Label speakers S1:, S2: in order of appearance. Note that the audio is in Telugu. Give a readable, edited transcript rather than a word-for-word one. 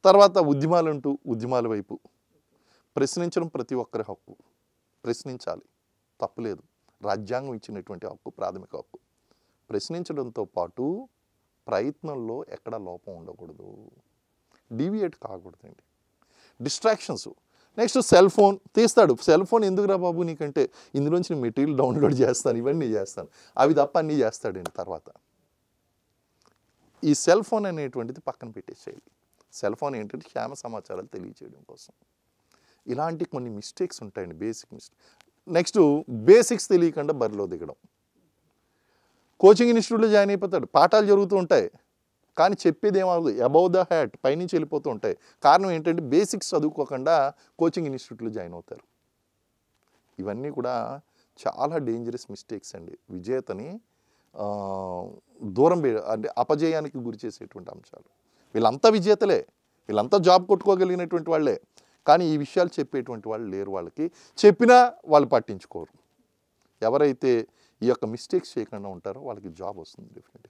S1: తర్వాత ఉద్యమాలంటూ ఉద్యమాల వైపు ప్రశ్నించడం ప్రతి ఒక్కరి హక్కు. ప్రశ్నించాలి, తప్పులేదు. రాజ్యాంగం ఇచ్చినటువంటి హక్కు, ప్రాథమిక హక్కు. ప్రశ్నించడంతో పాటు ప్రయత్నంలో ఎక్కడ లోపం ఉండకూడదు, డీవియేట్ కాకూడదండి. డిస్ట్రాక్షన్స్. నెక్స్ట్ సెల్ ఫోన్ తీస్తాడు. సెల్ ఫోన్ ఎందుకురా బాబు నీకంటే, ఇందులోంచి నేను మెటీరియల్ డౌన్లోడ్ చేస్తాను, ఇవన్నీ చేస్తాను, అవి తప్ప అన్నీ చేస్తాడండి. తర్వాత ఈ సెల్ ఫోన్ అనేటువంటిది పక్కన పెట్టేసేయాలి. సెల్ ఫోన్ ఏంటంటే క్షేమ సమాచారాలు తెలియచేయడం కోసం. ఇలాంటి కొన్ని మిస్టేక్స్ ఉంటాయండి, బేసిక్ మిస్టేక్. నెక్స్ట్ బేసిక్స్ తెలియకుండా బరిలో దిగడం. కోచింగ్ ఇన్స్టిట్యూట్లో జాయిన్ అయిపోతాడు, పాఠాలు జరుగుతూ ఉంటాయి, కానీ చెప్పేది ఏమవుతుంది, అబౌవ్ ద హ్యాట్, పైనుంచి వెళ్ళిపోతూ ఉంటాయి. కారణం ఏంటంటే బేసిక్స్ చదువుకోకుండా కోచింగ్ ఇన్స్టిట్యూట్లో జాయిన్ అవుతారు. ఇవన్నీ కూడా చాలా డేంజరస్ మిస్టేక్స్ అండి. విజేతని దూరం అంటే అపజయానికి గురి చేసేటువంటి అంశాలు. వీళ్ళంతా విజేతలే, వీళ్ళంతా జాబ్ కొట్టుకోగలిగినటువంటి వాళ్ళే, కానీ ఈ విషయాలు చెప్పేటువంటి వాళ్ళు లేరు. వాళ్ళకి చెప్పినా వాళ్ళు పట్టించుకోరు. ఎవరైతే ఈ యొక్క మిస్టేక్స్ చేయకుండా ఉంటారో వాళ్ళకి జాబ్ వస్తుంది డెఫినెట్గా.